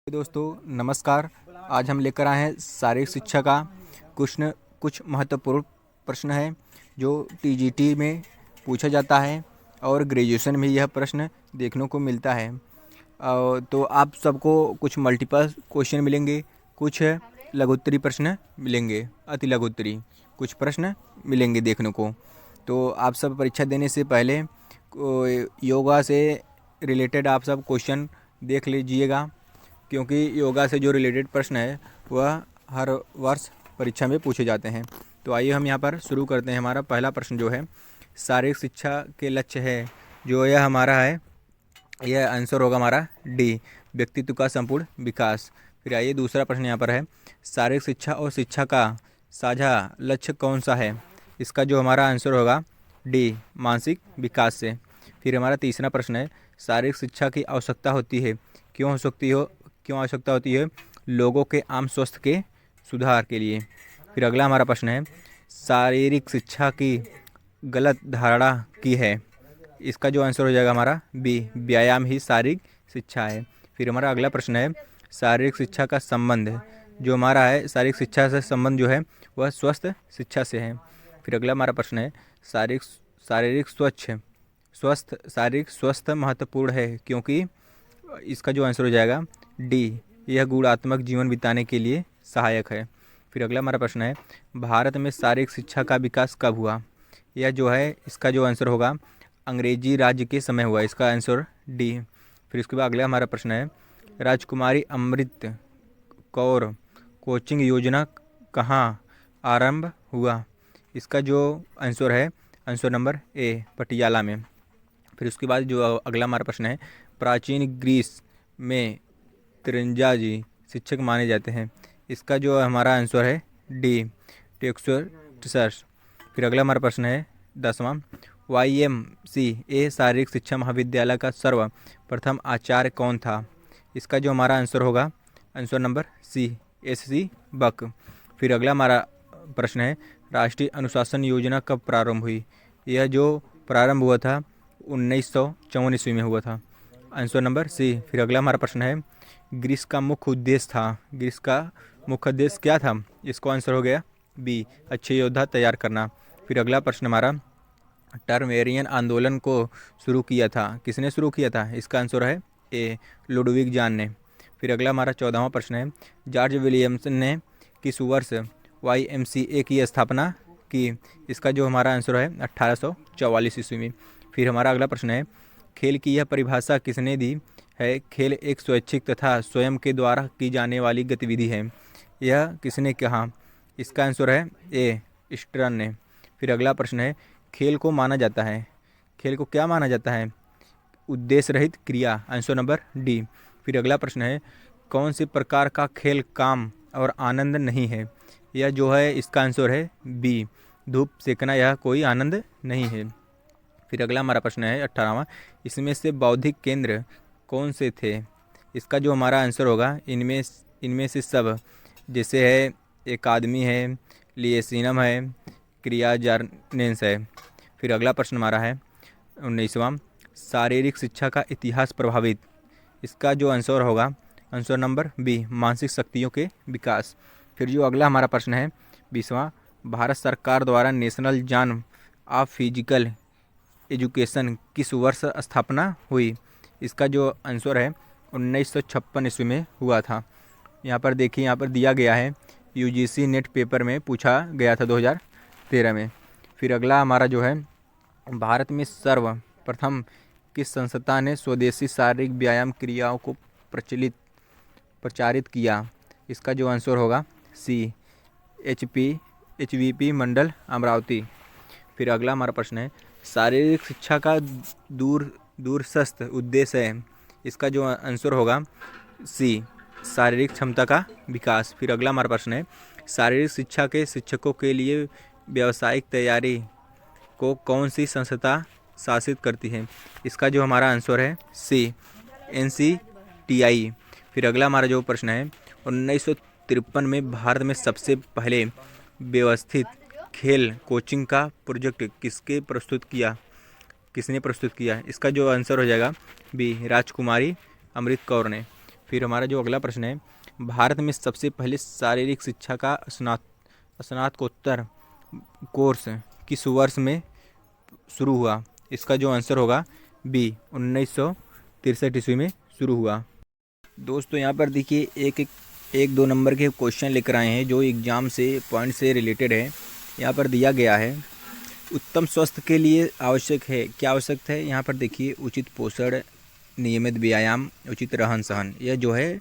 दोस्तों नमस्कार। आज हम लेकर आए हैं शारीरिक शिक्षा का कुछ महत्वपूर्ण प्रश्न है जो टीजीटी में पूछा जाता है और ग्रेजुएशन में यह प्रश्न देखने को मिलता है। तो आप सबको कुछ मल्टीपल क्वेश्चन मिलेंगे, कुछ लघुत्तरी प्रश्न मिलेंगे, अति लघुत्तरी कुछ प्रश्न मिलेंगे देखने को। तो आप सब परीक्षा देने से पहले योगा से रिलेटेड आप सब क्वेश्चन देख लीजिएगा, क्योंकि योगा से जो रिलेटेड प्रश्न है वह हर वर्ष परीक्षा में पूछे जाते हैं। तो आइए हम यहाँ पर शुरू करते हैं। हमारा पहला प्रश्न जो है शारीरिक शिक्षा के लक्ष्य है, जो यह हमारा है, यह आंसर होगा हमारा डी, व्यक्तित्व का संपूर्ण विकास। फिर आइए दूसरा प्रश्न यहाँ पर है, शारीरिक शिक्षा और शिक्षा का साझा लक्ष्य कौन सा है? इसका जो हमारा आंसर होगा डी, मानसिक विकास से। फिर हमारा तीसरा प्रश्न है, शारीरिक शिक्षा की आवश्यकता होती है, क्यों आवश्यकता होती है? लोगों के आम स्वास्थ्य के सुधार के लिए। फिर अगला हमारा प्रश्न है, शारीरिक शिक्षा की गलत धारणा की है। इसका जो आंसर हो जाएगा हमारा बी, व्यायाम ही शारीरिक शिक्षा है। फिर हमारा अगला प्रश्न है, शारीरिक शिक्षा का संबंध जो हमारा है, शारीरिक शिक्षा से संबंध जो है वह स्वस्थ शिक्षा से है। फिर अगला हमारा प्रश्न है, शारीरिक स्वस्थ महत्वपूर्ण है क्योंकि। इसका जो आंसर हो जाएगा डी, यह गुणात्मक जीवन बिताने के लिए सहायक है। फिर अगला हमारा प्रश्न है, भारत में शारीरिक शिक्षा का विकास कब हुआ? यह जो है इसका जो आंसर होगा अंग्रेजी राज्य के समय हुआ। इसका आंसर डी। फिर इसके बाद अगला हमारा प्रश्न है, राजकुमारी अमृत कौर कोचिंग योजना कहाँ आरंभ हुआ? इसका जो आंसर है आंसर नंबर ए, पटियाला में। फिर उसके बाद जो अगला हमारा प्रश्न है, प्राचीन ग्रीस में तिरंजाजी शिक्षक माने जाते हैं। इसका जो हमारा आंसर है डी, टेक्सटस। फिर अगला हमारा प्रश्न है 10वां, YMCA शारीरिक शिक्षा महाविद्यालय का सर्वप्रथम आचार्य कौन था? इसका जो हमारा आंसर होगा आंसर नंबर सी, SC बक। फिर अगला हमारा प्रश्न है, राष्ट्रीय अनुशासन योजना कब प्रारंभ हुई? यह जो प्रारंभ हुआ था 1954 ईस्वी में हुआ था। Answer number C. फिर अगला हमारा प्रश्न है, ग्रीस का मुख्य उद्देश्य क्या था? इसको आंसर हो गया बी, अच्छे योद्धा तैयार करना। फिर अगला प्रश्न हमारा, टर्मेरियन आंदोलन को शुरू किया था, किसने शुरू किया था? इसका आंसर है ए, लुडविग जान ने। फिर अगला हमारा 14वां प्रश्न है, जॉर्ज विलियम्सन ने किस वर्ष YMCA की स्थापना की? इसका जो हमारा आंसर है 1844 ईस्वी में। फिर हमारा अगला प्रश्न है, खेल की यह परिभाषा किसने दी है? खेल एक स्वैच्छिक तथा स्वयं के द्वारा की जाने वाली गतिविधि है। यह किसने कहा? इसका आंसर है ए, स्टर्न ने। फिर अगला प्रश्न है, खेल को क्या माना जाता है? उद्देश्य रहित क्रिया। Answer number D. फिर अगला प्रश्न है, कौन से प्रकार का खेल काम और आनंद नहीं है? यह जो है इसका आंसर है बी, धूप सेकना यह कोई आनंद नहीं है। फिर अगला हमारा प्रश्न है 18वां, इसमें से बौद्धिक केंद्र कौन से थे? इसका जो हमारा आंसर होगा इनमें से सब, जैसे है एकादमी है, लिएसिनम है, क्रियाजार्नेंस है। फिर अगला प्रश्न हमारा है 19वां, शारीरिक शिक्षा का इतिहास प्रभावित। इसका जो आंसर होगा आंसर नंबर बी, मानसिक शक्तियों के विकास। फिर जो अगला हमारा प्रश्न है 20वां, भारत सरकार द्वारा national John of physical education किस वर्ष स्थापना हुई? इसका जो आंसर है 1956 ईस्वी में हुआ था। यहाँ पर देखिए, यहाँ पर दिया गया है, UGC नेट पेपर में पूछा गया था 2013 में। फिर अगला हमारा जो है, भारत में सर्वप्रथम किस संस्था ने स्वदेशी शारीरिक व्यायाम क्रियाओं को प्रचारित किया? इसका जो आंसर होगा सी, HVP मंडल अमरावती। फिर अगला हमारा प्रश्न है, शारीरिक शिक्षा का दूरस्थ उद्देश्य है। इसका जो आंसर होगा सी, शारीरिक क्षमता का विकास। फिर अगला हमारा प्रश्न है, शारीरिक शिक्षा के शिक्षकों के लिए व्यावसायिक तैयारी को कौन सी संस्था शासित करती है? इसका जो हमारा आंसर है सी, NCTI। फिर अगला हमारा जो प्रश्न है, 1953 में भारत में सबसे पहले व्यवस्थित खेल कोचिंग का प्रोजेक्ट किसने प्रस्तुत किया? इसका जो आंसर हो जाएगा बी, राजकुमारी अमृत कौर ने। फिर हमारा जो अगला प्रश्न है, भारत में सबसे पहले शारीरिक शिक्षा का स्नातकोत्तर कोर्स किस वर्ष में शुरू हुआ? इसका जो आंसर होगा बी, 1963 ईस्वी में शुरू हुआ। दोस्तों यहाँ पर देखिए एक दो नंबर के क्वेश्चन लेकर आए हैं जो एग्ज़ाम से पॉइंट से रिलेटेड है। यहाँ पर दिया गया है, उत्तम स्वास्थ्य के लिए आवश्यक है, क्या आवश्यक है? यहाँ पर देखिए, उचित पोषण, नियमित व्यायाम, उचित रहन सहन, यह जो है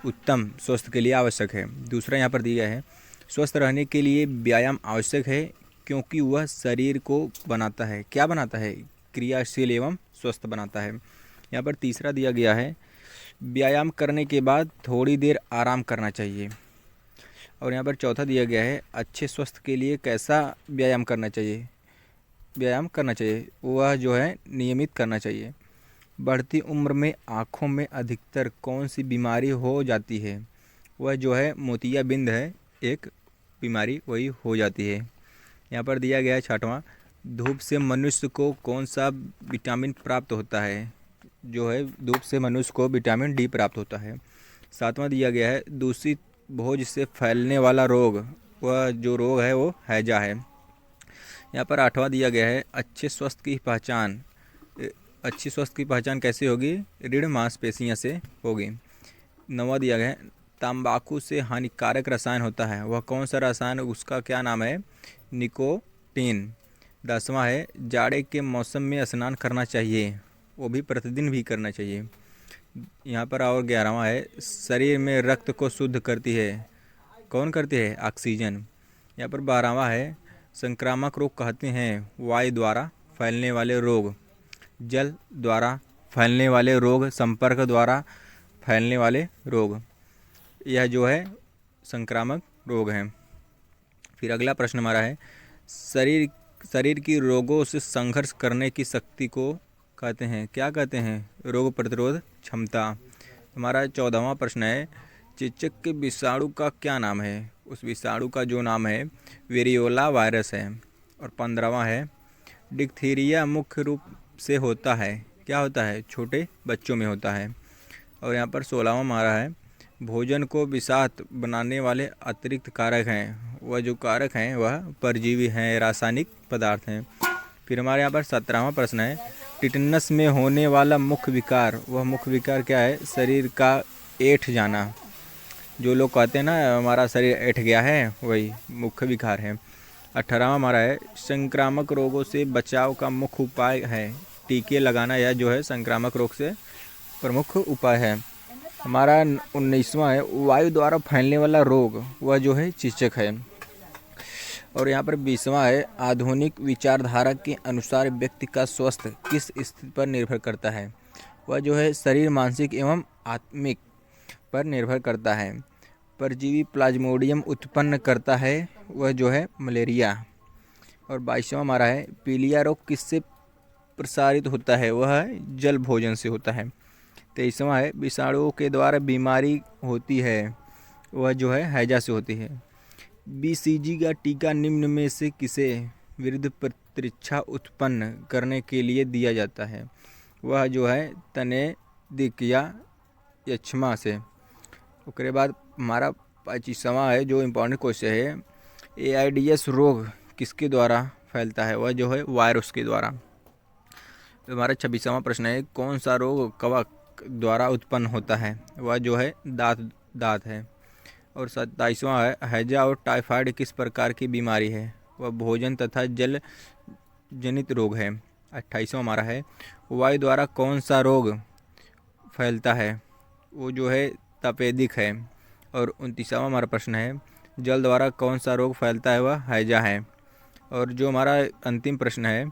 उत्तम स्वास्थ्य के लिए आवश्यक है। दूसरा यहाँ पर दिया है, स्वस्थ रहने के लिए व्यायाम आवश्यक है क्योंकि वह शरीर को बनाता है, क्या बनाता है? क्रियाशील एवं स्वस्थ बनाता है। यहाँ पर तीसरा दिया गया है, व्यायाम करने के बाद थोड़ी देर आराम करना चाहिए। और यहाँ पर चौथा दिया गया है, अच्छे स्वास्थ्य के लिए कैसा व्यायाम करना चाहिए? वह जो है नियमित करना चाहिए। बढ़ती उम्र में आँखों में अधिकतर कौन सी बीमारी हो जाती है? वह जो है मोतियाबिंद है, एक बीमारी वही हो जाती है। यहाँ पर दिया गया है छठवां, धूप से मनुष्य को कौन सा विटामिन प्राप्त होता है? जो है धूप से मनुष्य को विटामिन डी प्राप्त होता है। सातवां दिया गया है, दूषित भोज से फैलने वाला रोग, वह जो रोग है वो हैजा है। यहाँ पर आठवां दिया गया है, अच्छे स्वास्थ्य की पहचान कैसे होगी? रीढ़ मांसपेशियाँ से होगी। नौवां दिया गया है, तंबाकू से हानिकारक रसायन होता है, वह कौन सा रसायन, उसका क्या नाम है? निकोटीन। 10वां है, जाड़े के मौसम में स्नान करना चाहिए, वो भी प्रतिदिन भी करना चाहिए। यहाँ पर और 11वां है, शरीर में रक्त को शुद्ध करती है, कौन करती है? ऑक्सीजन। यहाँ पर 12वां है, संक्रामक रोग कहते हैं वायु द्वारा फैलने वाले रोग, जल द्वारा फैलने वाले रोग, संपर्क द्वारा फैलने वाले रोग, यह जो है संक्रामक रोग हैं। फिर अगला प्रश्न हमारा है, शरीर की रोगों से संघर्ष करने की शक्ति को कहते हैं, क्या कहते हैं? रोग प्रतिरोध क्षमता। हमारा 14वां प्रश्न है, चेचक के विषाणु का क्या नाम है? उस विषाणु का जो नाम है वेरियोला वायरस है। और 15वां है, डिप्थीरिया मुख्य रूप से होता है, क्या होता है? छोटे बच्चों में होता है। और यहाँ पर 16वां हमारा है, भोजन को विषाक्त बनाने वाले अतिरिक्त कारक हैं, वह जो कारक हैं वह परजीवी हैं, रासायनिक पदार्थ हैं। फिर हमारे यहाँ पर 17वां प्रश्न है, टिटनस में होने वाला मुख्य विकार, वह मुख्य विकार क्या है? शरीर का ऐंठ जाना, जो लोग कहते हैं ना हमारा शरीर ऐंठ गया है, वही मुख्य विकार है। 18वां हमारा है, संक्रामक रोगों से बचाव का मुख्य उपाय है, टीके लगाना, यह जो है संक्रामक रोग से प्रमुख उपाय है। हमारा 19वां है, वायु द्वारा फैलने वाला रोग, वह जो है चेचक है। और यहाँ पर 20वां है, आधुनिक विचारधारा के अनुसार व्यक्ति का स्वास्थ्य किस स्थिति पर निर्भर करता है? वह जो है शरीर, मानसिक एवं आत्मिक पर निर्भर करता है। परजीवी प्लाज्मोडियम उत्पन्न करता है, वह जो है मलेरिया। और 22वां हमारा है, पीलिया रोग किससे प्रसारित होता है? वह जल भोजन से होता है। 23वां है, विषाणुओं के द्वारा बीमारी होती है, वह जो है हैजा से होती है। बीसीजी का टीका निम्न में से किसे विरुद्ध प्रतिरक्षा उत्पन्न करने के लिए दिया जाता है? वह जो है तपेदिक या यक्ष्मा से। उसके बाद हमारा 25वां है, जो इम्पोर्टेंट क्वेश्चन है, एआईडीएस रोग किसके द्वारा फैलता है? वह जो है वायरस के द्वारा। तो हमारा 26वां प्रश्न है, कौन सा रोग कवक द्वारा उत्पन्न होता है? वह जो है दांत है। और 27वां है, हैजा और टाइफाइड किस प्रकार की बीमारी है? वह भोजन तथा जल जनित रोग है। 28वां हमारा है, वायु द्वारा कौन सा रोग फैलता है? वो जो है तपेदिक है। और 29वां हमारा प्रश्न है, जल द्वारा कौन सा रोग फैलता है? वह हैजा है। और जो हमारा अंतिम प्रश्न है,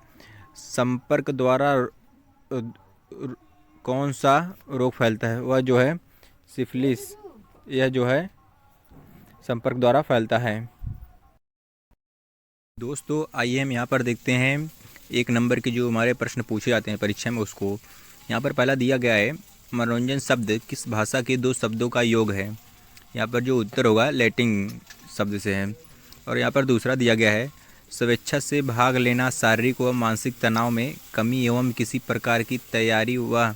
संपर्क द्वारा कौन सा रोग फैलता है? वह जो है सिफिलिस, यह जो है संपर्क द्वारा फैलता है। दोस्तों आइए हम यहाँ पर देखते हैं 1 नंबर के जो हमारे प्रश्न पूछे जाते हैं परीक्षा में, उसको यहाँ पर पहला दिया गया है, मनोरंजन शब्द किस भाषा के 2 शब्दों का योग है? यहाँ पर जो उत्तर होगा लैटिन शब्द से है। और यहाँ पर दूसरा दिया गया है, स्वेच्छा से भाग लेना शारीरिक व मानसिक तनाव में कमी एवं किसी प्रकार की तैयारी व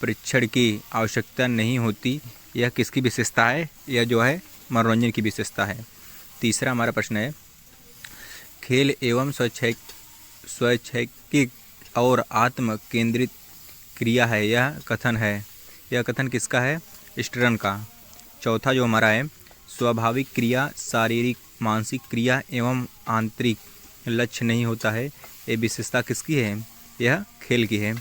परीक्षण की आवश्यकता नहीं होती, यह किसकी विशेषता है? यह जो है मनोरंजन की विशेषता है। तीसरा हमारा प्रश्न है, खेल एवं स्वैच्छिक और आत्म केंद्रित क्रिया है, यह कथन है। यह कथन किसका है? स्टर्न का। चौथा जो हमारा है, स्वाभाविक क्रिया शारीरिक मानसिक क्रिया एवं आंतरिक लक्ष्य नहीं होता है, ये विशेषता किसकी है? यह खेल की है।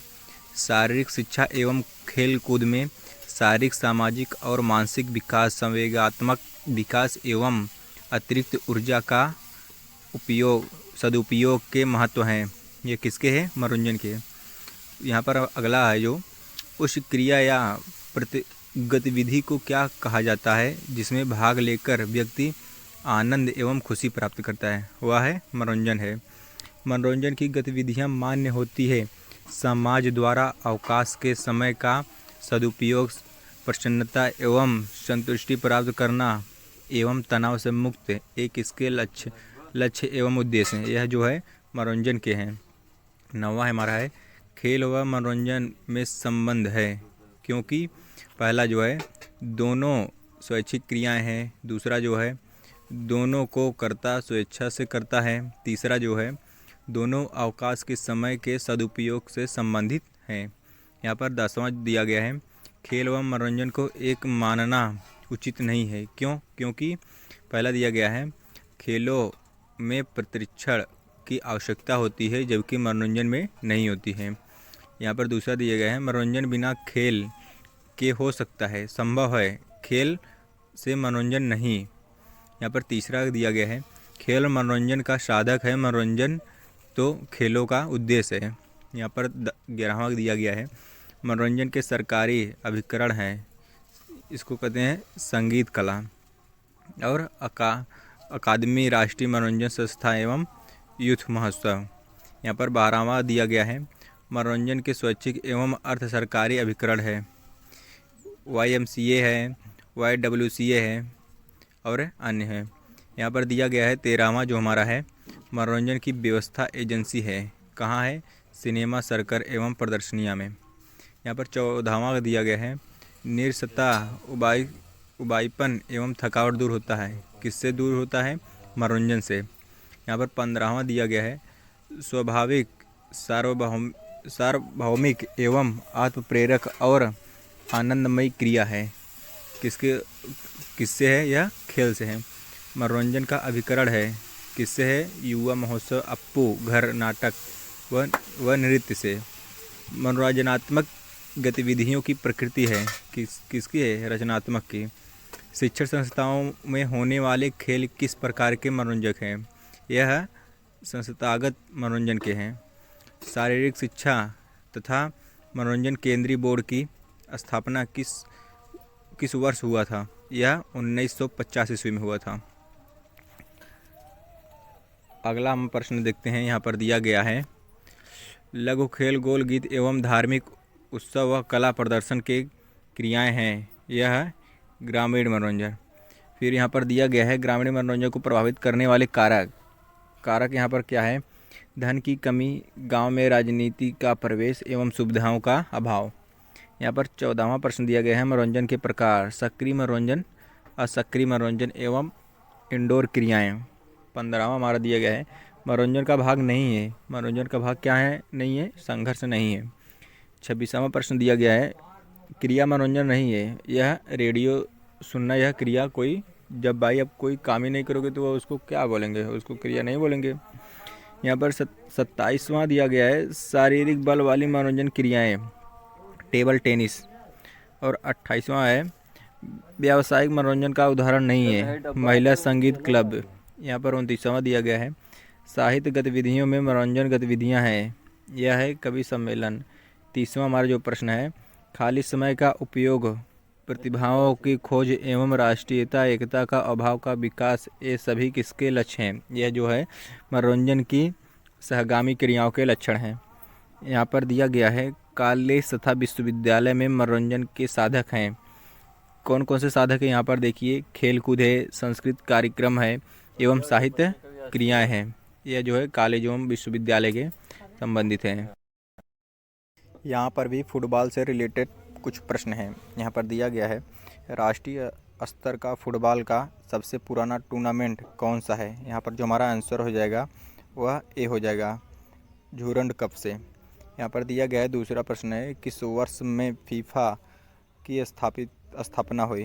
शारीरिक शिक्षा एवं खेल कूद में शारीरिक सामाजिक और मानसिक विकास संवेगात्मक विकास एवं अतिरिक्त ऊर्जा का सदुपयोग के महत्व हैं। ये किसके हैं? मनोरंजन के। यहाँ पर अगला है जो, उस क्रिया या गतिविधि को क्या कहा जाता है जिसमें भाग लेकर व्यक्ति आनंद एवं खुशी प्राप्त करता है? वह है मनोरंजन है। मनोरंजन की गतिविधियाँ मान्य होती है समाज द्वारा अवकाश के समय का सदुपयोग, प्रसन्नता एवं संतुष्टि प्राप्त करना एवं तनाव से मुक्त एक इसके लक्ष्य एवं उद्देश्य हैं। यह जो है मनोरंजन के हैं। नौवां हमारा है, खेल व मनोरंजन में संबंध है क्योंकि पहला जो है दोनों स्वैच्छिक क्रियाएं हैं, दूसरा जो है दोनों को कर्ता स्वेच्छा से करता है, तीसरा जो है दोनों अवकाश के समय के सदुपयोग से संबंधित हैं। यहाँ पर 10वां दिया गया है, खेल व मनोरंजन को एक मानना उचित नहीं है। क्यों? क्योंकि पहला दिया गया है, खेलों में प्रशिक्षण की आवश्यकता होती है जबकि मनोरंजन में नहीं होती है। यहाँ पर दूसरा दिया गया है, मनोरंजन बिना खेल के हो सकता है, संभव है, खेल से मनोरंजन नहीं। यहाँ पर तीसरा दिया गया है, खेल मनोरंजन का साधक है, मनोरंजन तो खेलों का उद्देश्य है। यहाँ पर 11वां दिया गया है, मनोरंजन के सरकारी अभिकरण हैं, इसको कहते हैं संगीत कला और अकादमी, राष्ट्रीय मनोरंजन संस्था एवं यूथ महोत्सव। यहाँ पर 12वां दिया गया है, मनोरंजन के स्वैच्छिक एवं अर्ध सरकारी अभिकरण है, YMCA है, YWCA है और अन्य है। यहाँ पर दिया गया है 13वां जो हमारा है, मनोरंजन की व्यवस्था एजेंसी है, कहाँ है? सिनेमा, सर्कस एवं प्रदर्शनियाँ में। यहाँ पर 14वां दिया गया है, निरसता उबाईपन एवं थकावट दूर होता है, किससे दूर होता है? मनोरंजन से। यहाँ पर 15वां दिया गया है, स्वाभाविक सार्वभौमिक एवं आत्मप्रेरक और आनंदमयी क्रिया है, किससे है? यह खेल से है। मनोरंजन का अभिकरण है, किससे है? युवा महोत्सव, अप्पू घर, नाटक व नृत्य से। मनोरंजनात्मक गतिविधियों की प्रकृति है, किसकी है? रचनात्मक की। शिक्षण संस्थाओं में होने वाले खेल किस प्रकार के मनोरंजक हैं? यह संस्थागत मनोरंजन के हैं। शारीरिक शिक्षा तथा मनोरंजन केंद्रीय बोर्ड की स्थापना किस वर्ष हुआ था? यह 1950 ईस्वी में हुआ था। अगला हम प्रश्न देखते हैं, यहाँ पर दिया गया है, लघु खेल, गोल गीत एवं धार्मिक उत्सव व कला प्रदर्शन के क्रियाएं हैं, यह है ग्रामीण मनोरंजन। फिर यहाँ पर दिया गया है, ग्रामीण मनोरंजन को प्रभावित करने वाले कारक यहाँ पर क्या है? धन की कमी, गांव में राजनीति का प्रवेश एवं सुविधाओं का अभाव। यहाँ पर 14वां प्रश्न दिया गया है, मनोरंजन के प्रकार, सक्रिय मनोरंजन, असक्रिय मनोरंजन एवं इंडोर क्रियाएं। 15वां हमारा दिया गया है, मनोरंजन का भाग नहीं है, मनोरंजन का भाग क्या है? नहीं है, संघर्ष नहीं है। 26वां प्रश्न दिया गया है, क्रिया मनोरंजन नहीं है, यह रेडियो सुनना, यह क्रिया कोई, जब भाई अब कोई काम ही नहीं करोगे तो उसको क्या बोलेंगे? उसको क्रिया नहीं बोलेंगे। यहाँ पर 27वां दिया गया है, शारीरिक बल वाली मनोरंजन क्रियाएं, टेबल टेनिस। और 28वां है, व्यावसायिक मनोरंजन का उदाहरण नहीं है, महिला संगीत क्लब। यहाँ पर 29वां दिया गया है, साहित्य गतिविधियों में मनोरंजन गतिविधियाँ हैं, यह है कवि सम्मेलन। 30वां हमारा जो प्रश्न है, खाली समय का उपयोग, प्रतिभाओं की खोज एवं राष्ट्रीयता एकता का अभाव का विकास, ये सभी किसके लक्ष्य हैं? यह जो है मनोरंजन की सहगामी क्रियाओं के लक्षण हैं। यहाँ पर दिया गया है, कॉलेज तथा विश्वविद्यालय में मनोरंजन के साधक हैं, कौन कौन से साधक हैं? यहाँ पर देखिए, खेल कूद है, संस्कृत कार्यक्रम है एवं साहित्य क्रियाएं हैं, यह जो है कॉलेज एवं विश्वविद्यालय के संबंधित हैं। यहाँ पर भी फुटबॉल से रिलेटेड कुछ प्रश्न हैं। यहाँ पर दिया गया है राष्ट्रीय स्तर का फुटबॉल का सबसे पुराना टूर्नामेंट कौन सा है। यहाँ पर जो हमारा आंसर हो जाएगा वह ए हो जाएगा, झूरंड कप से। यहाँ पर दिया गया है दूसरा प्रश्न है किस वर्ष में फीफा की स्थापना हुई।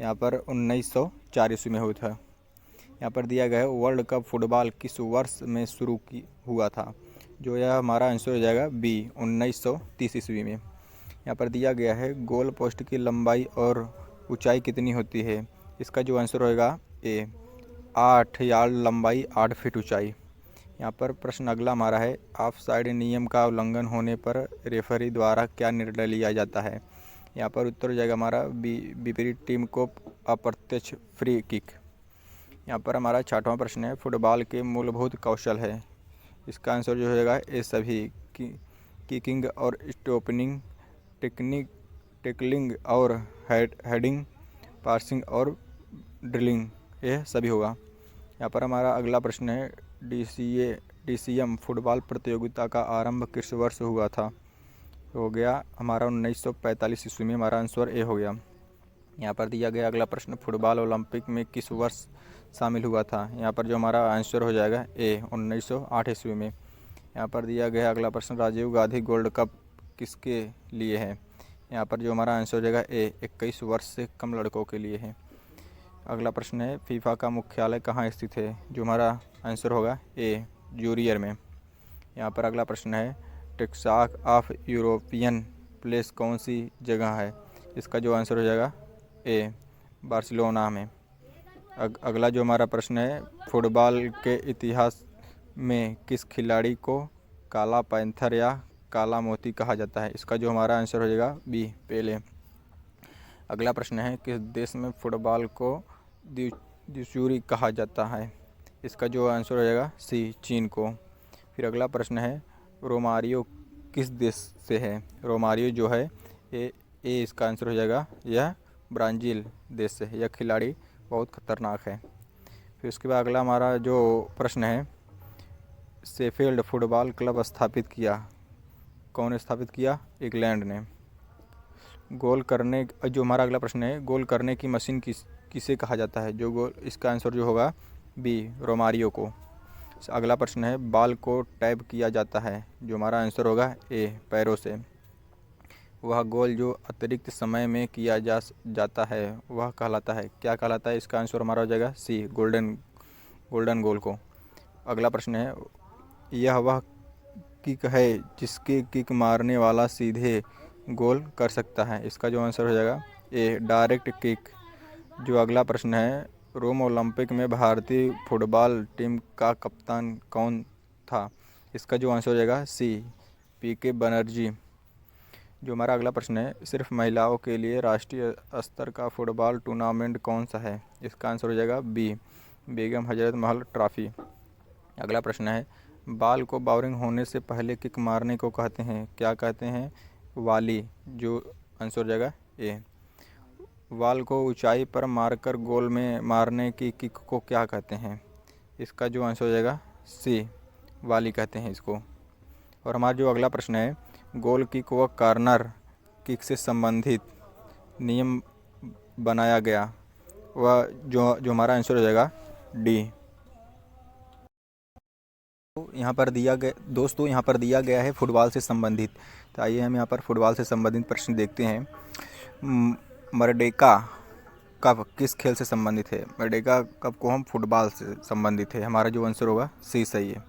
यहाँ पर 1904 ईस्वी में हुआ था। यहाँ पर दिया गया है वर्ल्ड कप फुटबॉल किस वर्ष में शुरू हुआ था। जो यह हमारा आंसर हो जाएगा बी, 1930 ईस्वी में। यहाँ पर दिया गया है गोल पोस्ट की लंबाई और ऊंचाई कितनी होती है। इसका जो आंसर होएगा ए, 8 यार्ड लंबाई 8 फीट ऊंचाई। यहाँ पर प्रश्न अगला हमारा है ऑफ साइड नियम का उल्लंघन होने पर रेफरी द्वारा क्या निर्णय लिया जाता है। यहाँ पर उत्तर हो जाएगा हमारा विपरीत टीम को अप्रत्यक्ष फ्री किक। यहाँ पर हमारा 6वां प्रश्न है फुटबॉल के मूलभूत कौशल है। इसका आंसर जो हो जाएगा ए सभी, किकिंग और स्टॉपिंग, टेक्निक, टेकलिंग और हेडिंग, पासिंग और ड्रिलिंग, यह सभी होगा। यहाँ पर हमारा अगला प्रश्न है DCM फुटबॉल प्रतियोगिता का आरंभ किस वर्ष हुआ था। हो गया हमारा 1945 ईस्वी में, हमारा आंसर ए हो गया। यहाँ पर दिया गया अगला प्रश्न फुटबॉल ओलंपिक में किस वर्ष शामिल हुआ था। यहाँ पर जो हमारा आंसर हो जाएगा ए, 1908 ईस्वी में। यहाँ पर दिया गया अगला प्रश्न राजीव गांधी गोल्ड कप किसके लिए है। यहाँ पर जो हमारा आंसर हो जाएगा ए, 21 वर्ष से कम लड़कों के लिए है। अगला प्रश्न है फीफा का मुख्यालय कहाँ स्थित है। जो हमारा आंसर होगा ए, ज़ूरियर में। यहाँ पर अगला प्रश्न है टेक्सास ऑफ यूरोपियन प्लेस कौन सी जगह है। इसका जो आंसर हो जाएगा ए, बार्सिलोना में। अगला जो हमारा प्रश्न है फुटबॉल के इतिहास में किस खिलाड़ी को काला पैंथर या काला मोती कहा जाता है। इसका जो हमारा आंसर हो जाएगा बी, पेले। अगला प्रश्न है किस देश में फुटबॉल को द्विसूरी कहा जाता है। इसका जो आंसर हो जाएगा सी, चीन को। फिर अगला प्रश्न है रोमारियो किस देश से है। रोमारियो जो है ए, इसका आंसर हो जाएगा यह ब्राज़ील देश से है। यह खिलाड़ी बहुत खतरनाक है। फिर उसके बाद अगला हमारा जो प्रश्न है शेफील्ड फुटबॉल क्लब स्थापित किया, कौन स्थापित किया। इंग्लैंड ने। गोल करने, जो हमारा अगला प्रश्न है गोल करने की मशीन किसे कहा जाता है। जो गोल, इसका आंसर जो होगा बी, रोमारियो को। अगला प्रश्न है बॉल को टैप किया जाता है। जो हमारा आंसर होगा ए, पैरों से। वह गोल जो अतिरिक्त समय में किया जाता है वह कहलाता है, क्या कहलाता है। इसका आंसर हमारा हो जाएगा सी, गोल्डन गोल को। अगला प्रश्न है यह वह किक है जिसके किक मारने वाला सीधे गोल कर सकता है। इसका जो आंसर हो जाएगा ए, डायरेक्ट किक। जो अगला प्रश्न है रोम ओलंपिक में भारतीय फुटबॉल टीम का कप्तान कौन था। इसका जो आंसर हो जाएगा सी, PK बनर्जी। जो हमारा अगला प्रश्न है सिर्फ महिलाओं के लिए राष्ट्रीय स्तर का फुटबॉल टूर्नामेंट कौन सा है। इसका आंसर हो जाएगा बी, बेगम हजरत महल ट्रॉफी। अगला प्रश्न है बॉल को बाउंसिंग होने से पहले किक मारने को कहते हैं, क्या कहते हैं। वाली। जो आंसर हो जाएगा ए। बॉल को ऊंचाई पर मारकर गोल में मारने की किक को क्या कहते हैं। इसका जो आंसर हो जाएगा सी, वाली कहते हैं इसको। और हमारा जो अगला प्रश्न है गोल किक व कॉर्नर किक से संबंधित नियम बनाया गया, वह जो हमारा आंसर हो जाएगा डी। यहाँ पर दिया गया दोस्तों, यहाँ पर दिया गया है फुटबॉल से संबंधित। तो आइए हम यहाँ पर फुटबॉल से संबंधित प्रश्न देखते हैं। मरडेका कप किस खेल से संबंधित है। मरडेका कप को हम फुटबॉल से संबंधित है। हमारा जो आंसर होगा सी, सही है।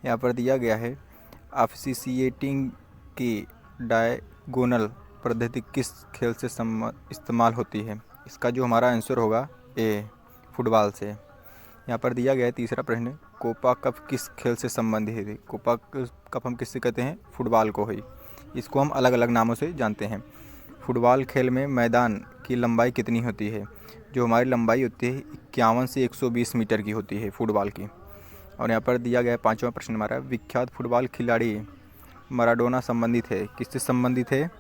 यहाँ पर दिया गया है ऑफिशिएटिंग की डायगोनल पद्धति किस खेल से इस्तेमाल होती है। इसका जो हमारा आंसर होगा ए, फुटबॉल से। यहाँ पर दिया गया है तीसरा प्रश्न कोपा कप किस खेल से संबंधित है। कोपा कप हम किससे कहते हैं, फुटबॉल को ही। इसको हम अलग अलग नामों से जानते हैं। फुटबॉल खेल में मैदान की लंबाई कितनी होती है। जो हमारी लंबाई होती है 51 से 120 मीटर की होती है फुटबॉल की। और यहाँ पर दिया गया है पांचवा प्रश्न हमारा विख्यात फुटबॉल खिलाड़ी माराडोना संबंधित है, किससे संबंधित है।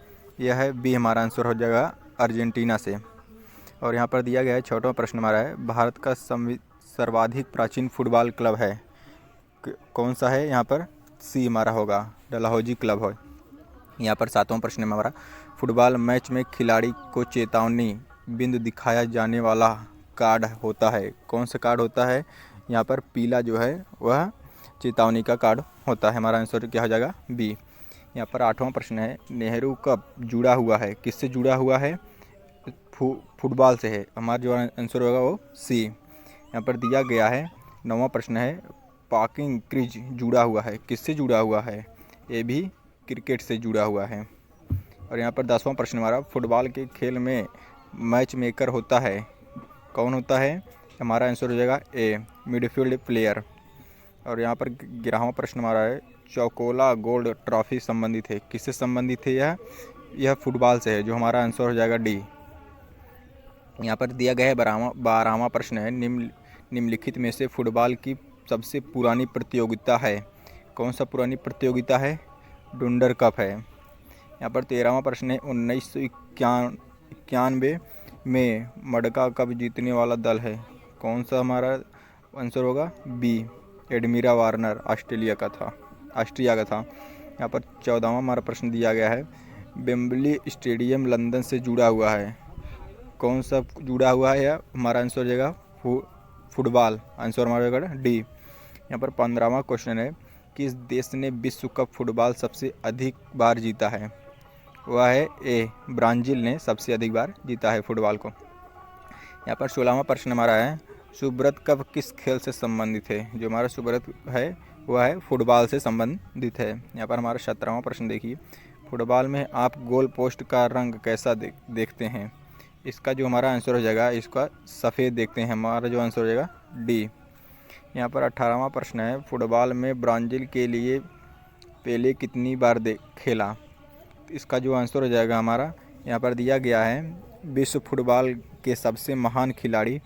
यह है बी, हमारा आंसर हो जाएगा अर्जेंटीना से। और यहाँ पर दिया गया है छठवां प्रश्न हमारा है भारत का सर्वाधिक प्राचीन फुटबॉल क्लब है, कौन सा है। यहाँ पर सी हमारा होगा डलहौजी क्लब है। यहाँ पर सातवां प्रश्न हमारा फुटबॉल मैच में खिलाड़ी को चेतावनी बिंदु दिखाया जाने वाला कार्ड होता है। कौन सा कार्ड होता है? यहाँ पर पीला जो है वह चेतावनी का कार्ड होता है। हमारा आंसर क्या हो जाएगा? बी। यहाँ पर 8वां प्रश्न है, नेहरू कप जुड़ा हुआ है, किससे जुड़ा हुआ है? फुटबॉल से है। हमारा जो आंसर होगा वो सी। यहाँ पर दिया गया है 9वां प्रश्न है, पार्किंग क्रीज जुड़ा हुआ है, किससे जुड़ा हुआ है? ये भी क्रिकेट से जुड़ा हुआ है। और यहाँ पर 10वां प्रश्न हमारा, फुटबॉल के खेल में मैच मेकर होता है, कौन होता है? हमारा आंसर हो जाएगा ए, मिडफील्ड प्लेयर। और यहाँ पर 11वां प्रश्न हमारा है, चौकोला गोल्ड ट्रॉफी संबंधित है, किससे संबंधित है? यह फुटबॉल से है, जो हमारा आंसर हो जाएगा डी। यहाँ पर दिया गया है 12वां प्रश्न है, निम्नलिखित में से फुटबॉल की सबसे पुरानी प्रतियोगिता है, कौन सा पुरानी प्रतियोगिता है? डुंडर कप है। यहाँ पर 13वां प्रश्न है, 1991 में मडगा कप जीतने वाला दल है, कौन सा? हमारा आंसर होगा बी, एडमिरा वार्नर ऑस्ट्रिया का था। यहाँ पर 14वां हमारा प्रश्न दिया गया है, वेम्बली स्टेडियम लंदन से जुड़ा हुआ है, कौन सा जुड़ा हुआ है? हमारा आंसर हो जाएगा फुटबॉल, आंसर हमारा होगा डी। यहाँ पर 15वां क्वेश्चन है, किस देश ने विश्व कप फुटबॉल सबसे अधिक बार जीता है? वह है ए, ब्राज़ील ने सबसे अधिक बार जीता है फुटबॉल को। यहाँ पर 16वां प्रश्न हमारा है, सुब्रत कप किस खेल से संबंधित है? जो हमारा सुब्रत है वह है फुटबॉल से संबंधित है। यहाँ पर हमारा 17वां प्रश्न देखिए, फुटबॉल में आप गोल पोस्ट का रंग कैसा देखते हैं? इसका जो हमारा आंसर हो जाएगा, इसका सफ़ेद देखते हैं, हमारा जो आंसर हो जाएगा डी। यहाँ पर 18वां प्रश्न है, फुटबॉल में ब्राज़ील के लिए पेले कितनी बार खेला? इसका जो आंसर हो जाएगा हमारा, यहाँ पर दिया गया है, विश्व फुटबॉल के सबसे महान खिलाड़ी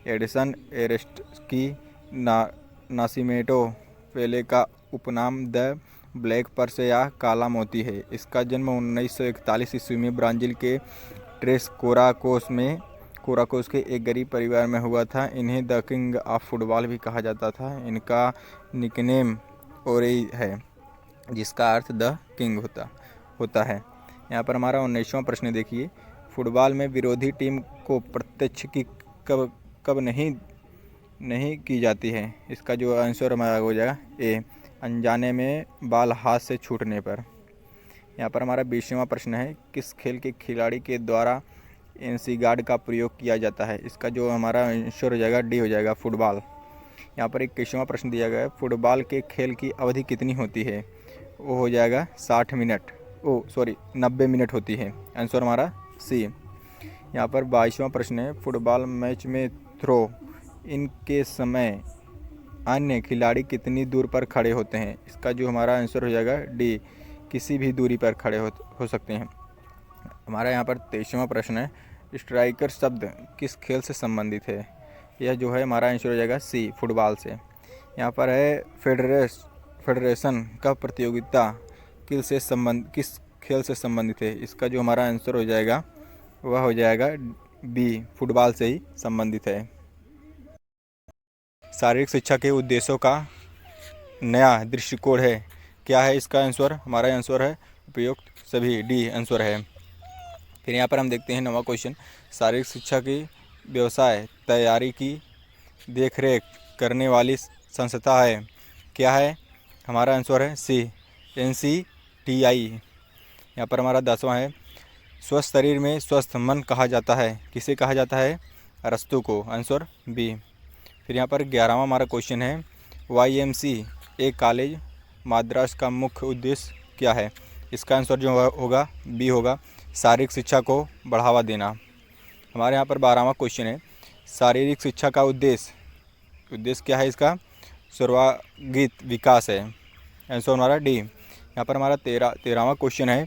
एडिसन एरेस्की नासिमेटो पेले का उपनाम द ब्लैक पर्स या काला मोती है। इसका जन्म 1941 ईस्वी में ब्राज़ील के ट्रेस कोराकोस के एक गरीब परिवार में हुआ था। इन्हें द किंग ऑफ फुटबॉल भी कहा जाता था। इनका निकनेम ओरेई है, जिसका अर्थ द किंग होता है। यहाँ पर हमारा 19वां प्रश्न देखिए, फुटबॉल में विरोधी टीम को प्रत्यक्ष की कब नहीं की जाती है? इसका जो आंसर हमारा हो जाएगा ए, अनजाने में बाल हाथ से छूटने पर। यहाँ पर हमारा 20वां प्रश्न है, किस खेल के खिलाड़ी के द्वारा एनसी गार्ड का प्रयोग किया जाता है? इसका जो हमारा आंसर हो जाएगा डी हो जाएगा, फुटबॉल। यहाँ पर 21वां प्रश्न दिया गया है, फुटबॉल के खेल की अवधि कितनी होती है? वो हो जाएगा 90 मिनट होती है, आंसर हमारा सी। यहाँ पर 22वां प्रश्न है, फुटबॉल मैच में थ्रो इन के समय अन्य खिलाड़ी कितनी दूर पर खड़े होते हैं? इसका जो हमारा आंसर हो जाएगा डी, किसी भी दूरी पर खड़े हो सकते हैं। हमारा यहाँ पर 23वां प्रश्न है, स्ट्राइकर शब्द किस खेल से संबंधित है? यह जो है हमारा आंसर हो जाएगा सी, फुटबॉल से। यहाँ पर है फेडरेशन का प्रतियोगिता किस खेल से संबंधित है? इसका जो हमारा आंसर हो जाएगा वह हो जाएगा बी, फुटबॉल से ही संबंधित है। शारीरिक शिक्षा के उद्देश्यों का नया दृष्टिकोण है, क्या है इसका आंसर? हमारा आंसर है उपयुक्त सभी, डी आंसर है। फिर यहाँ पर हम देखते हैं 9वां क्वेश्चन, शारीरिक शिक्षा की व्यवसाय तैयारी की देखरेख करने वाली संस्था है, क्या है? हमारा आंसर है सी, NCTI। यहाँ पर हमारा 10वां है, स्वस्थ शरीर में स्वस्थ मन कहा जाता है, किसे कहा जाता है? अरस्तु को, आंसर बी। फिर यहाँ पर 11वां हमारा क्वेश्चन है, YMCA कॉलेज मद्रास का मुख्य उद्देश्य क्या है? इसका आंसर जो होगा बी होगा, शारीरिक शिक्षा को बढ़ावा देना। हमारे यहाँ पर 12वां क्वेश्चन है, शारीरिक शिक्षा का उद्देश्य क्या है? इसका सर्वांगीण विकास है, आंसर हमारा डी। यहाँ पर हमारा 13वां क्वेश्चन है,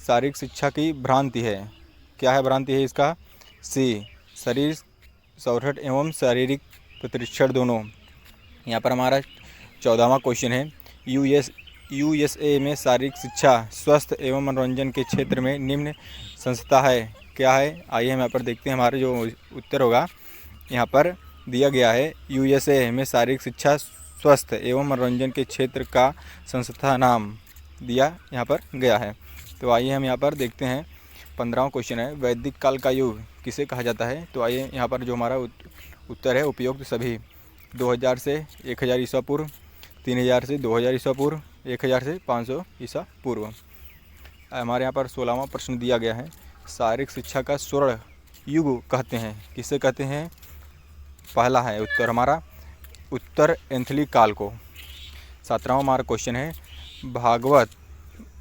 शारीरिक शिक्षा की भ्रांति है, क्या है भ्रांति है? इसका सी, शरीर संवर्धन एवं शारीरिक प्रतिरक्षण दोनों। यहाँ पर हमारा 14वां क्वेश्चन है, USA में शारीरिक शिक्षा, स्वास्थ्य एवं मनोरंजन के क्षेत्र में निम्न संस्था है, क्या है? आइए हम यहाँ पर देखते हैं, हमारा जो उत्तर होगा यहाँ पर दिया गया है, USA में शारीरिक शिक्षा, स्वास्थ्य एवं मनोरंजन के क्षेत्र का संस्था नाम दिया यहाँ पर गया है। तो आइए हम यहाँ पर देखते हैं 15वां क्वेश्चन है, वैदिक काल का युग किसे कहा जाता है। तो आइए यहाँ पर जो हमारा उत्तर है उपयुक्त सभी, 2000 से 1000 ईसा पूर्व, 3000 से 2000 ईसा पूर्व, 1000 से 500 ईसा पूर्व। हमारे यहाँ पर 16वां प्रश्न दिया गया है, शारीरिक शिक्षा का स्वर्ण युग कहते हैं, किसे कहते हैं। पहला है उत्तर हमारा उत्तर एंथली काल को। 17वां हमारा क्वेश्चन है,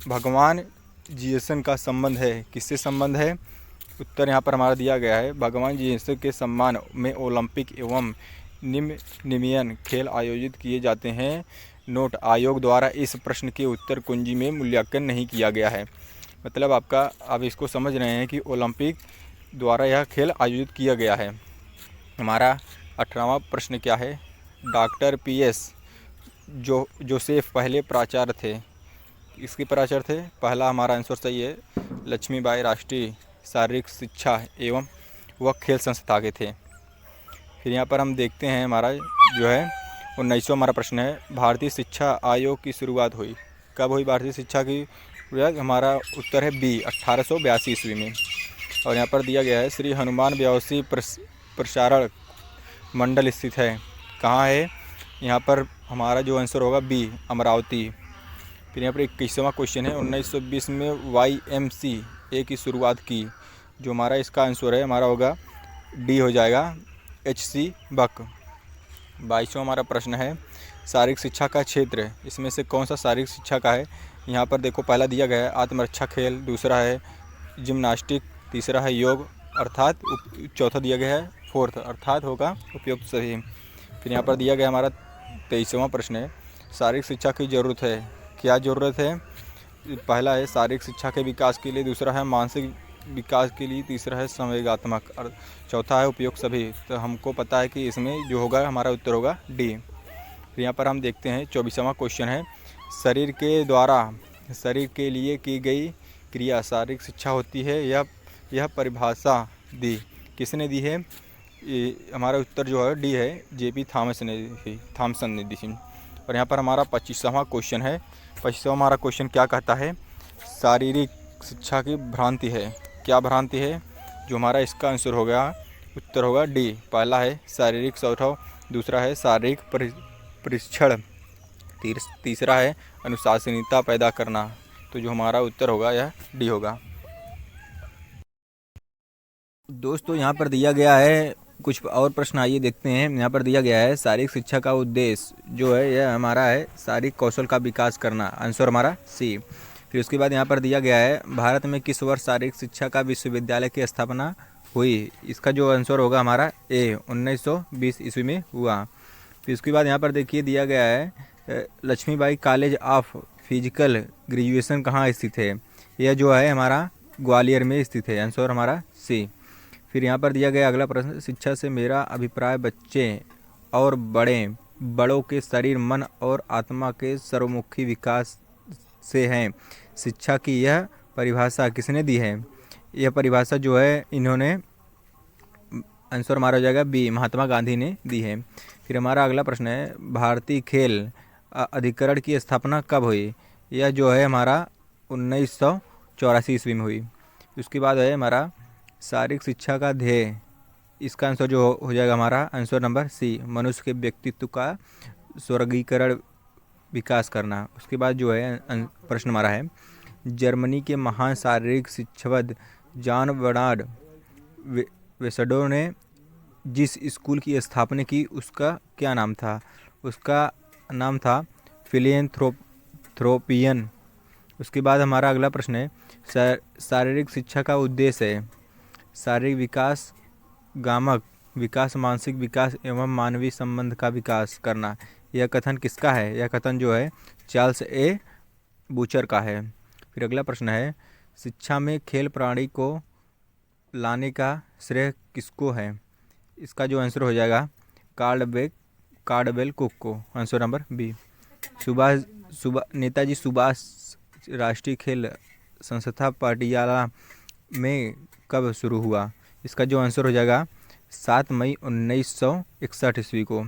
भगवान जीसस का संबंध है, किससे संबंध है। उत्तर यहाँ पर हमारा दिया गया है, भगवान जीसस के सम्मान में ओलंपिक एवं निम्न खेल आयोजित किए जाते हैं। नोट, आयोग द्वारा इस प्रश्न के उत्तर कुंजी में मूल्यांकन नहीं किया गया है। मतलब आप इसको समझ रहे हैं कि ओलंपिक द्वारा यह खेल आयोजित किया गया है। हमारा 18वां प्रश्न क्या है, डॉक्टर PS जोसेफ पहले प्राचार्य थे, इसके प्राचार्य थे। पहला हमारा आंसर सही है, लक्ष्मीबाई राष्ट्रीय शारीरिक शिक्षा एवं व खेल संस्था के थे। फिर यहाँ पर हम देखते हैं हमारा जो है 19वां हमारा प्रश्न है, भारतीय शिक्षा आयोग की शुरुआत हुई, कब हुई भारतीय शिक्षा की शुरुआत। हमारा उत्तर है B, 1882 ईस्वी में। और यहाँ पर दिया गया है, श्री हनुमान व्यावसायिक प्रसारण मंडल स्थित है, कहाँ है। यहाँ पर हमारा जो आंसर होगा B, अमरावती। फिर यहाँ पर 21वां क्वेश्चन है, 1920 में YMCA की शुरुआत की, जो हमारा इसका आंसर है हमारा होगा D हो जाएगा, HC बक। 22वां हमारा प्रश्न है, शारीरिक शिक्षा का क्षेत्र इसमें से कौन सा शारीरिक शिक्षा का है। यहाँ पर देखो पहला दिया गया है आत्मरक्षा खेल, दूसरा है जिम्नास्टिक, तीसरा है योग, अर्थात चौथा दिया गया है फोर्थ, अर्थात होगा उपयुक्त सही। फिर यहाँ पर दिया गया हमारा 23वां प्रश्न है, शारीरिक शिक्षा की ज़रूरत है, क्या ज़रूरत है। पहला है शारीरिक शिक्षा के विकास के लिए, दूसरा है मानसिक विकास के लिए, तीसरा है संवेगात्मक और चौथा है उपयुक्त सभी। तो हमको पता है कि इसमें जो होगा हमारा उत्तर होगा D। फिर यहाँ पर हम देखते हैं 24वां क्वेश्चन है, शरीर के द्वारा शरीर के लिए की गई क्रिया शारीरिक शिक्षा होती है, यह परिभाषा दी किसने दी है। हमारा उत्तर जो है D है, JP थॉमसन ने दी। और यहाँ पर हमारा 25वां क्वेश्चन है, 25वां हमारा क्वेश्चन क्या कहता है, शारीरिक शिक्षा की भ्रांति है, क्या भ्रांति है। जो हमारा इसका आंसर होगा उत्तर होगा D, पहला है शारीरिक स्वभाव, दूसरा है शारीरिक परीक्षण, तीसरा है अनुशासनीयता पैदा करना। तो जो हमारा उत्तर होगा यह D होगा। दोस्तों यहाँ पर दिया गया है कुछ और प्रश्न, आइए देखते हैं। यहाँ पर दिया गया है, शारीरिक शिक्षा का उद्देश्य जो है यह हमारा है शारीरिक कौशल का विकास करना, आंसर हमारा C। फिर उसके बाद यहाँ पर दिया गया है, भारत में किस वर्ष शारीरिक शिक्षा का विश्वविद्यालय की स्थापना हुई, इसका जो आंसर होगा हमारा A, 1920 ईस्वी में हुआ। फिर उसके बाद यहाँ पर देखिए दिया गया है, Lakshmibai college of physical graduation कहाँ स्थित है, यह जो है हमारा ग्वालियर में स्थित है, आंसर हमारा C। फिर यहाँ पर दिया गया अगला प्रश्न, शिक्षा से मेरा अभिप्राय बच्चे और बड़ों के शरीर, मन और आत्मा के सर्वमुखी विकास से है। शिक्षा की यह परिभाषा किसने दी है। यह परिभाषा जो है इन्होंने, आंसर हमारा हो जाएगा B, महात्मा गांधी ने दी है। फिर हमारा अगला प्रश्न है, भारतीय खेल अधिकरण की स्थापना कब हुई, यह जो है हमारा 1984 ईस्वी में हुई। उसके बाद है हमारा शारीरिक शिक्षा का ध्येय, इसका आंसर जो हो जाएगा हमारा आंसर नंबर C, मनुष्य के व्यक्तित्व का स्वर्गीकरण विकास करना। उसके बाद जो है प्रश्न हमारा है, जर्मनी के महान शारीरिक शिक्षाविद जॉन बर्नार्ड वेसडो ने जिस स्कूल की स्थापना की उसका क्या नाम था, उसका नाम था फिलिएंथ्रोपियन। उसके बाद हमारा अगला प्रश्न है, शारीरिक शिक्षा का उद्देश्य है शारीरिक विकास, गामक विकास, मानसिक विकास एवं मानवीय संबंध का विकास करना। यह कथन किसका है, यह कथन जो है चार्ल्स A बूचर का है। फिर अगला प्रश्न है, शिक्षा में खेल प्राणी को लाने का श्रेय किसको है, इसका जो आंसर हो जाएगा कार्डवेल कुक को, answer number B। Netaji Subhash राष्ट्रीय खेल संस्था पटियाला में कब शुरू हुआ, इसका जो आंसर हो जाएगा 7 मई 1961 ईस्वी को।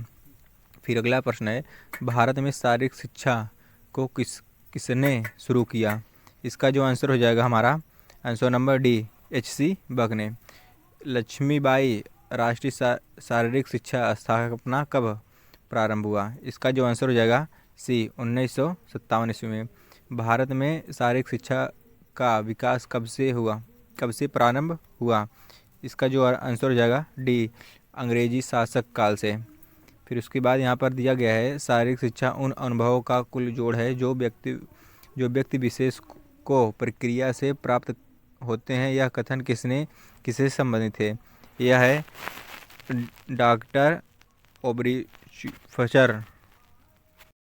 फिर अगला प्रश्न है, भारत में शारीरिक शिक्षा को किसने शुरू किया, इसका जो आंसर हो जाएगा हमारा आंसर नंबर डी, H.C. बक ने। लक्ष्मीबाई राष्ट्रीय शारीरिक शिक्षा स्थापना कब प्रारंभ हुआ? इसका जो आंसर हो जाएगा सी, 1957 ईस्वी में। भारत में शारीरिक शिक्षा का विकास कब से प्रारंभ हुआ? इसका जो आंसर हो जाएगा डी, अंग्रेजी शासक काल से। फिर उसके बाद यहाँ पर दिया गया है शारीरिक शिक्षा उन अनुभवों का कुल जोड़ है जो व्यक्ति विशेष को प्रक्रिया से प्राप्त होते हैं। यह कथन किससे संबंधित है? यह है डॉक्टर ओब्रीफर